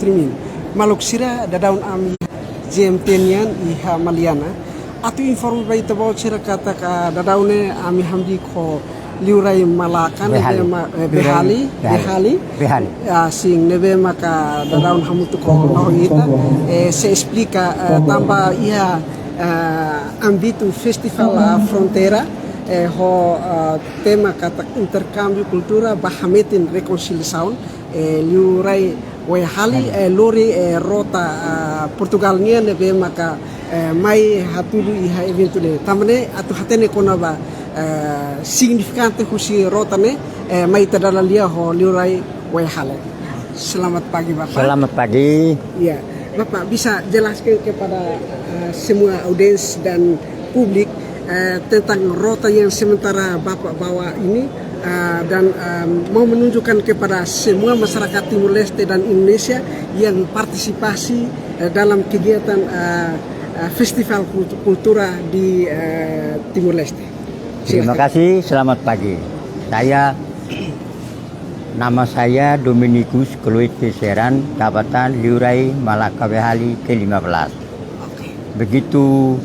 muslimin maluk sira dadaun ami jemtenian iha maliana atu inform baita bawa sira kata ka dadaune ami hamdi ko liurai malakan behali sing nebe maka dadaun hamutu ko ita se explica tamba ia ambito festival frontera tema kata intercambio cultura bahametin reconciliação liurai wehali lori rota Portugalnya nebe maka mai hatulu iha evento ne tamane atu hatene konaba significante husi rotane mai tadalalia ho liurai wehale. Selamat pagi Bapak. Selamat pagi. Iya, Bapak bisa jelaskan kepada semua audiens dan publik tentang rota yang sementara Bapak bawa ini dan mau menunjukkan kepada semua masyarakat Timur Leste dan Indonesia yang partisipasi dalam kegiatan Festival Kultura di Timur Leste. Terima kasih, selamat pagi. Nama saya Dominikus Kloit Peseran, Jabatan Liurai Malaka Behali ke-15. Begitu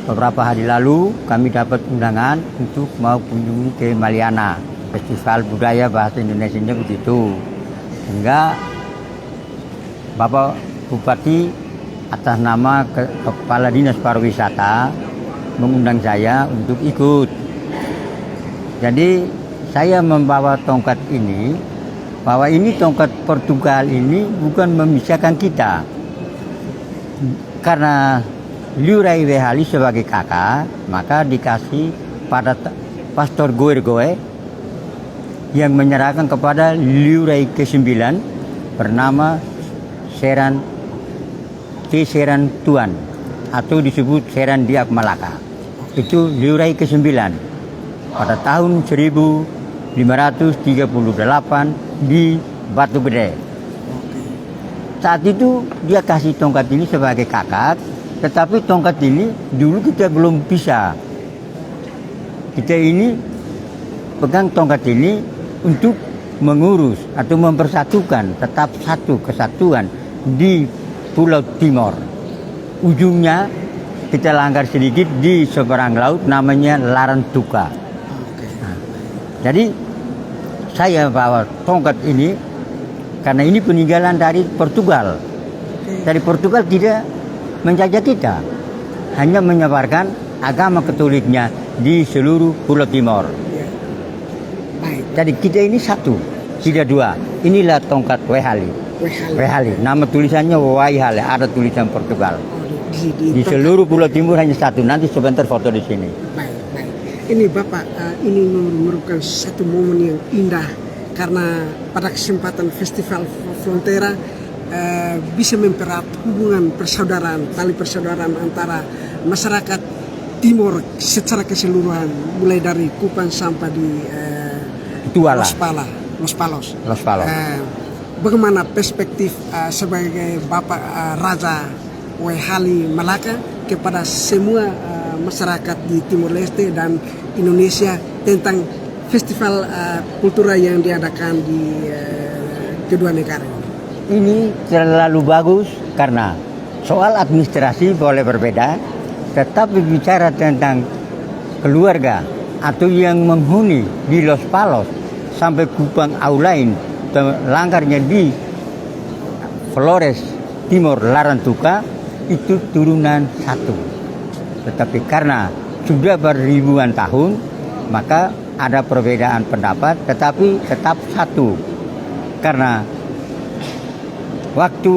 beberapa hari lalu kami dapat undangan untuk mau kunjungi ke Maliana, Festival Budaya Bahasa Indonesianya begitu. Sehingga Bapak Bupati atas nama Kepala Dinas Pariwisata mengundang saya untuk ikut. Jadi saya membawa tongkat ini, bahwa ini tongkat Portugal ini bukan memisahkan kita. Karena Liurai Behali sebagai kakak, maka dikasih pada Pastor Goer-Goe yang menyerahkan kepada Liurai ke-9 bernama Seran Tuan atau disebut Seran Diak Malaka. Itu Liurai ke-9 pada tahun 1538 di Batu Gede. Saat itu dia kasih tongkat ini sebagai kakak. Tetapi tongkat ini dulu kita belum bisa. Kita ini pegang tongkat ini untuk mengurus atau mempersatukan tetap satu kesatuan di Pulau Timor. Ujungnya kita langgar sedikit di seberang laut namanya Larantuka. Nah, jadi saya bawa tongkat ini karena ini peninggalan dari Portugal. Dari Portugal tidak menjajah kita, hanya menyebarkan agama Katoliknya di seluruh Pulau Timor. Jadi kita ini satu, tidak dua. Inilah tongkat Wehali. Nama tulisannya Waihale, ada tulisan Portugal. Di seluruh Pulau Timur hanya satu. Nanti sebentar foto di sini. Baik. Ini Bapak, ini merupakan satu momen yang indah karena pada kesempatan Festival Frontera bisa mempererat hubungan persaudaraan, tali persaudaraan antara masyarakat Timor secara keseluruhan, mulai dari Kupang sampai di Los Palos. Bagaimana perspektif sebagai Bapak Raja Wehali Malaka kepada semua masyarakat di Timor Leste dan Indonesia tentang festival kultura yang diadakan di kedua negara? Ini terlalu bagus karena soal administrasi boleh berbeda, tetapi bicara tentang keluarga atau yang menghuni di Los Palos sampai Kupang Aulain, langgarnya di Flores Timor Larantuka itu turunan satu. Tetapi karena sudah beribuan tahun, maka ada perbedaan pendapat, tetapi tetap satu. Karena waktu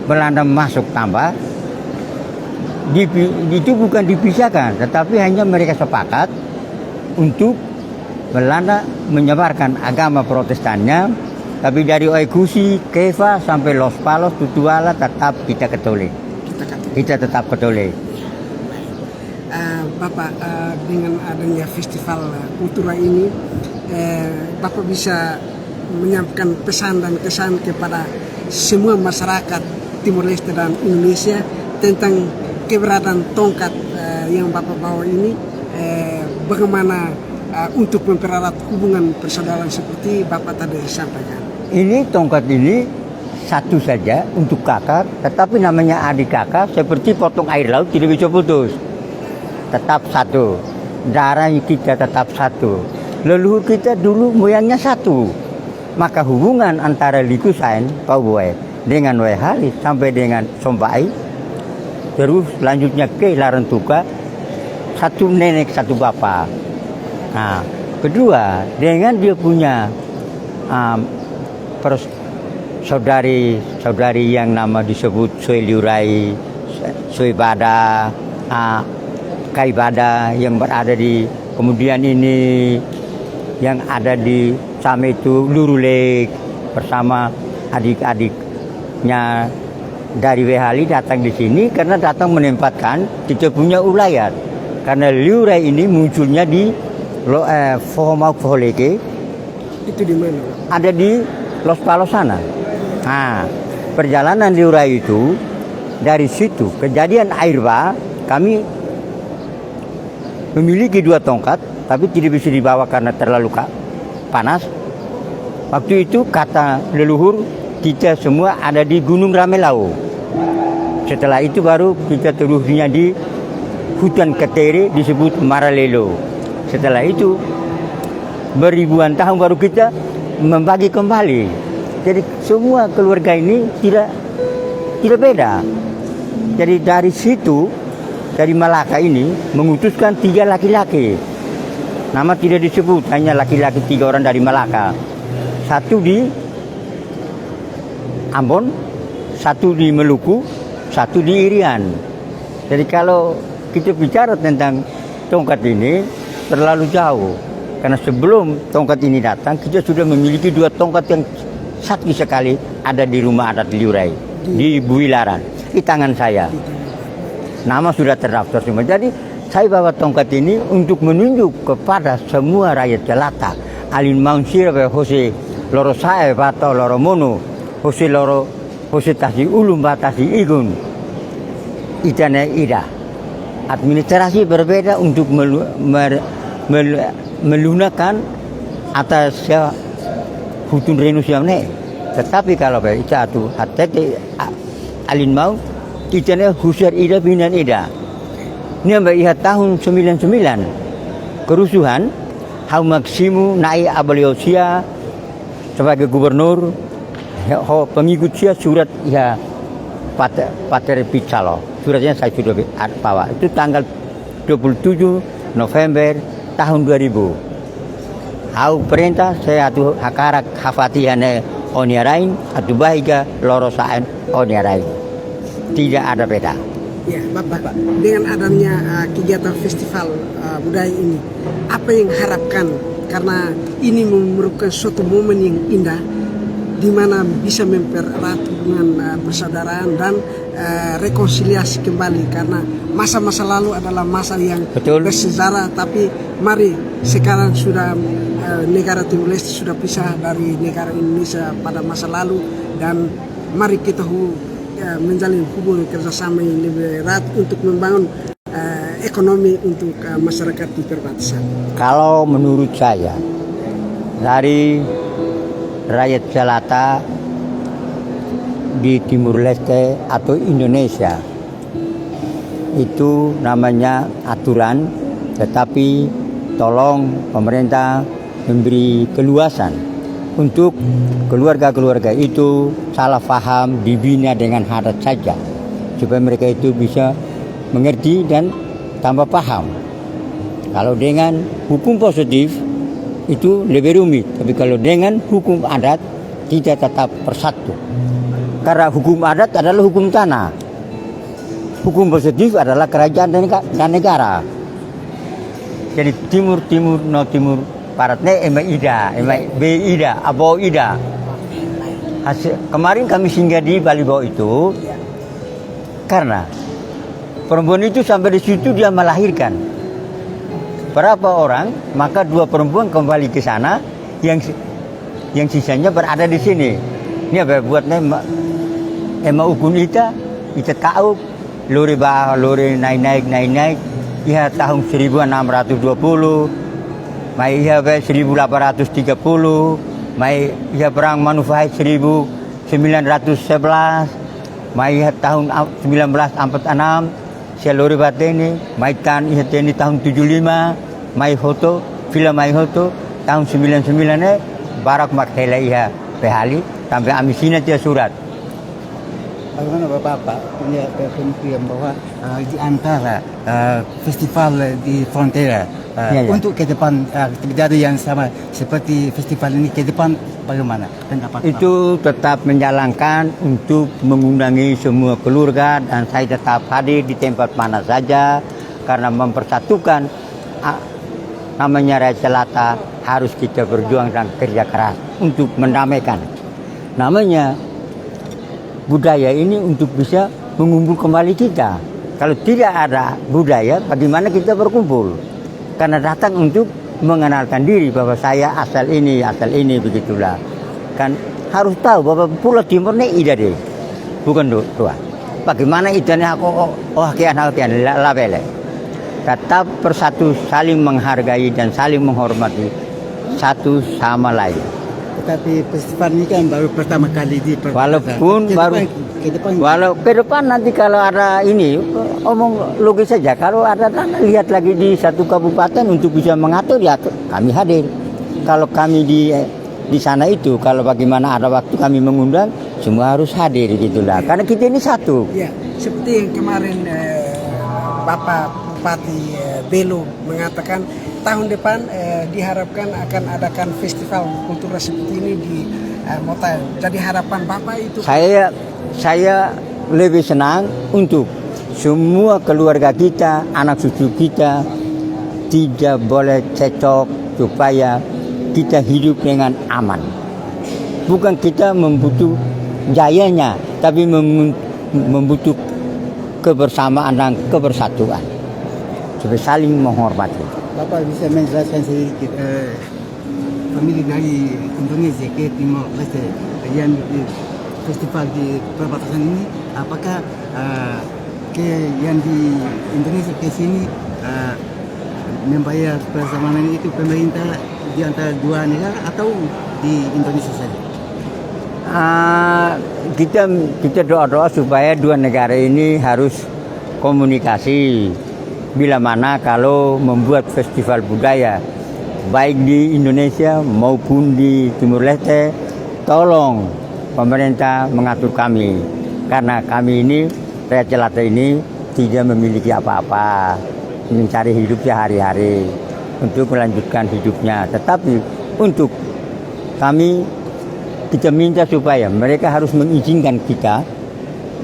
Belanda masuk tambah, itu bukan dipisahkan, tetapi hanya mereka sepakat untuk Belanda menyebarkan agama Protestannya, tapi dari Oekusi, Keva sampai Los Palos, Tutuala tetap kita Katolik. Kita tetap Katolik. Bapak, dengan adanya festival kultura ini, Bapak bisa menyampaikan pesan dan kesan kepada semua masyarakat Timor Leste dan Indonesia tentang keberadaan tongkat yang Bapak bawa ini, bagaimana untuk mempererat hubungan persaudaraan seperti Bapak tadi sampaikan. Ini tongkat ini satu saja untuk kakak, tetapi namanya adik kakak seperti potong air laut tidak bisa putus. Tetap satu. Darah kita tetap satu. Leluhur kita dulu moyangnya satu. Maka hubungan antara Liku Sain, Pak Boy, dengan Wai Halis sampai dengan Sompai, terus lanjutnya ke Larantuka, satu nenek satu bapak. Nah, kedua dengan dia punya saudari yang nama disebut Soi Liurai, Soi Bada, Kai Bada yang berada di kemudian ini yang ada di Same itu Lurulek bersama adik-adiknya dari Wehali datang di sini karena datang menempatkan kita punya ulayat. Karena Liurai ini munculnya di Fohomau Foholeke. Itu di mana? Ada di Los Palos sana. Nah, perjalanan Liurai itu dari situ kejadian air bah kami memiliki 2 tongkat tapi tidak bisa dibawa karena terlalu panas. Waktu itu kata leluhur kita semua ada di Gunung Ramelau. Setelah itu baru kita terusnya di hutan Ketere disebut Maralelo. Setelah itu beribuan tahun baru kita membagi kembali. Jadi semua keluarga ini tidak beda. Jadi dari situ dari Malaka ini mengutuskan 3 laki-laki. Nama tidak disebut, hanya laki-laki 3 orang dari Malaka. 1 di Ambon, 1 di Maluku, 1 di Irian. Jadi kalau kita bicara tentang tongkat ini terlalu jauh. Karena sebelum tongkat ini datang, kita sudah memiliki 2 tongkat yang sakti sekali ada di rumah adat Liurai di Builaran, di tangan saya. Nama sudah terdaftar semua. Jadi saya bawa tongkat ini untuk menunjuk kepada semua rakyat jelata. Alin maun sirabe Jose loro sae bato loro mono, Jose tasi ulum batasi igun. Itane ida. Administrasi berbeda untuk melunakkan atas hutun renus yang ne. Tetapi kalau baca itu hati alin mau itane husar ida binan ida. Ini melihat tahun 99 kerusuhan Hau Maksimu naik Abaliosia sebagai gubernur pengikut dia surat ya Pater Picalo. Suratnya saya sudah bawa. Itu tanggal 27 November tahun 2000. Hau perintah saya atu hakarak hafatiane oniarain atu bahiga lorosaan oniarain. Tidak ada beda. Ya, Bapak, dengan adanya kegiatan festival budaya ini, apa yang harapkan? Karena ini merupakan suatu momen yang indah, di mana bisa mempererat hubungan persaudaraan dan rekonsiliasi kembali. Karena masa-masa lalu adalah masa yang bersejarah, tapi mari sekarang sudah negara Timur Leste sudah pisah dari negara Indonesia pada masa lalu, dan mari kita menjalin hubungan kerjasama yang lebih erat untuk membangun ekonomi untuk masyarakat di perbatasan. Kalau menurut saya dari rakyat jelata di Timur Leste atau Indonesia itu namanya aturan, tetapi tolong pemerintah memberi keluasan untuk keluarga-keluarga itu salah paham dibina dengan hadat saja supaya mereka itu bisa mengerti dan tambah paham. Kalau dengan hukum positif itu lebih rumit, tapi kalau dengan hukum adat kita tetap bersatu. Karena hukum adat adalah hukum tanah, hukum positif adalah kerajaan dan negara. Jadi timur Barat emai ida, emai be ida, abo ida. Kemarin kami singgah di Bali Bau itu karena perempuan itu sampai di situ dia melahirkan berapa orang, maka 2 perempuan kembali ke sana, yang sisanya berada di sini. Ini apa buatnya emang ukun ita tahu lori naik ya tahun 1620. Mai ia 1830, mai ia perang Manufai 1870, 1911, mai tahun 1946, Selori Bateni, mai Tan Ihateni tahun 75, mai Hoto, Villa Mai Hoto tahun 99 Barak Makhela Iha Behali sampai Amisina dia surat. Bagaimana Bapak punya pemikiran bahwa di antara festival di Frontera Ya. untuk ke depan terjadi yang sama seperti festival ini ke depan bagaimana pendapat Bapak? Itu tetap menjalankan untuk mengundangi semua keluarga dan saya tetap hadir di tempat mana saja karena mempersatukan namanya Raja Selatan harus kita berjuang dan kerja keras untuk mendamaikan. Namanya budaya ini untuk bisa mengumpul kembali kita. Kalau tidak ada budaya, bagaimana kita berkumpul? Karena datang untuk mengenalkan diri bahwa saya asal ini begitulah. Kan harus tahu bahwa Pulau Timur ini ida deh, bukan dua. Bagaimana idanya aku kian labele. Tetap bersatu, saling menghargai dan saling menghormati satu sama lain. Tetapi festival ini kan baru pertama kali di Walaupun ke depan nanti kalau ada ini omong logis saja, kalau ada lihat lagi di satu kabupaten untuk bisa mengatur ya kami hadir. Kalau kami di sana itu kalau bagaimana ada waktu kami mengundang semua harus hadir gitulah. Karena kita ini satu. Ya, seperti yang kemarin Bapak Bupati Belo mengatakan tahun depan diharapkan akan adakan festival kultural seperti ini di Motael. Jadi harapan Bapak itu Saya lebih senang untuk semua keluarga kita, anak cucu kita tidak boleh cecok supaya kita hidup dengan aman. Bukan kita membutuh jayanya, tapi membutuh kebersamaan dan kebersatuan. Supaya saling menghormati. Bapak bisa menjelaskan sedikit pemilih dari Indonesia ke Timor Leste yang di festival di perbatasan ini, apakah yang di Indonesia ke sini membayar persamaan itu pemerintah di antara dua negara atau di Indonesia saja? Kita doa supaya dua negara ini harus komunikasi. Bila mana kalau membuat festival budaya baik di Indonesia maupun di Timur Leste, tolong pemerintah mengatur kami karena kami ini Raja Selatan ini tidak memiliki apa-apa, mencari hidup sehari-hari untuk melanjutkan hidupnya. Tetapi untuk kami kita minta supaya mereka harus mengizinkan kita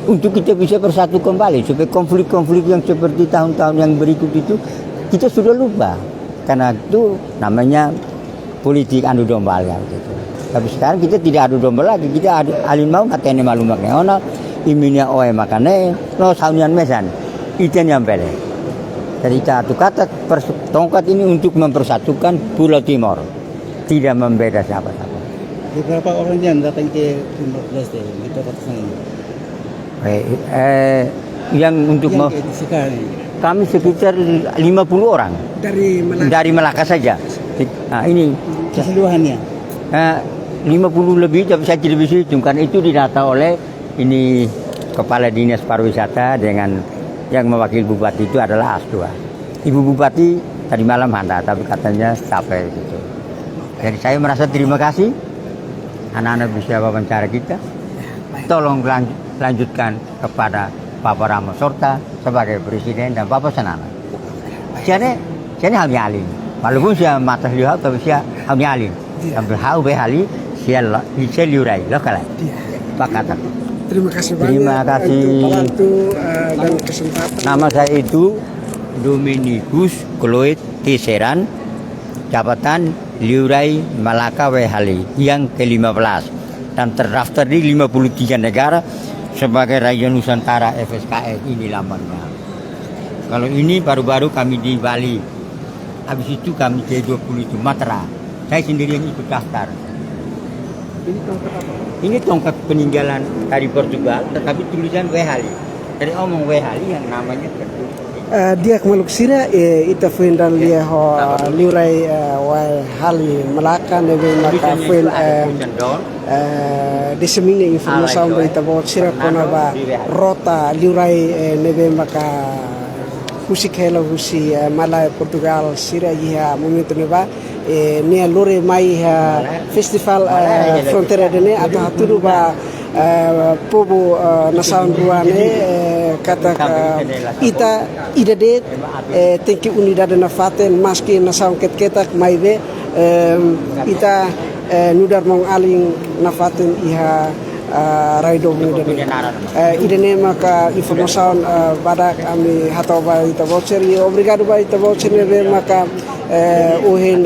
untuk kita bisa bersatu kembali supaya konflik-konflik yang seperti tahun-tahun yang berikut itu kita sudah lupa karena itu namanya politik adu domba gitu. Tapi sekarang kita tidak adu domba lagi, kita alin mau katanya malu makanya ono iminya oe makane no saunian mesan iten yang pele. Jadi satu kata tongkat ini untuk mempersatukan Pulau Timor, tidak membeda siapa-siapa. Beberapa orang yang datang ke Timor Leste di perbatasan ini. Yang untuk kami sekitar 50 orang dari Melaka saja. Nah, ini keseluruhannya 50 lebih, tapi saya tidak bisa hitung karena itu didata oleh ini Kepala Dinas Pariwisata dengan yang mewakili Bupati itu adalah Asdua. Ibu Bupati tadi malam hantar, tapi katanya capek gitu. Jadi saya merasa terima kasih anak-anak bisa wawancara kita. Tolong lanjutkan kepada Bapak Ramos Horta sebagai Presiden dan Bapak Senana. Saya hal alin. Walaupun saya mata lihat tapi saya hal alin. Sambil hal behali saya liurai lokal. Pakatan. Terima kasih banyak. Terima kasih. Untuk waktu dan kesempatan. Nama saya itu Dominikus Kloid Tiseran, jabatan Liurai Malaka Wehali yang ke-15 dan terdaftar di 53 negara sebagai Raja Nusantara FSKS ini lamanya. Kalau ini baru-baru kami di Bali, habis itu kami G20 itu Matra. Saya sendirian ikut daftar. Ini tongkat apa? Ini tongkat peninggalan dari Portugal, tetapi tulisan Wehali. Dari omong Wehali yang namanya tertulis. dia kemaluk sira ita fuendal dia ho liurai wai hali Malaka nebe maka fuen disemine informasi berita bahwa sira kona ba rota liurai nebe maka husi khela husi Malay Portugal sira iha momento neba nia lore mai festival frontera dene atau haturu ba pobo nasaun ruane kata ita idade thank you unidade na faten maski nasaun ketak maibe ita nudar mong aling na faten iha raido idene maka informasi badak ami hatau ba ita voucher obrigado ba ita voucher nebe maka uhen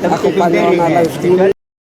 aku panyo na live stream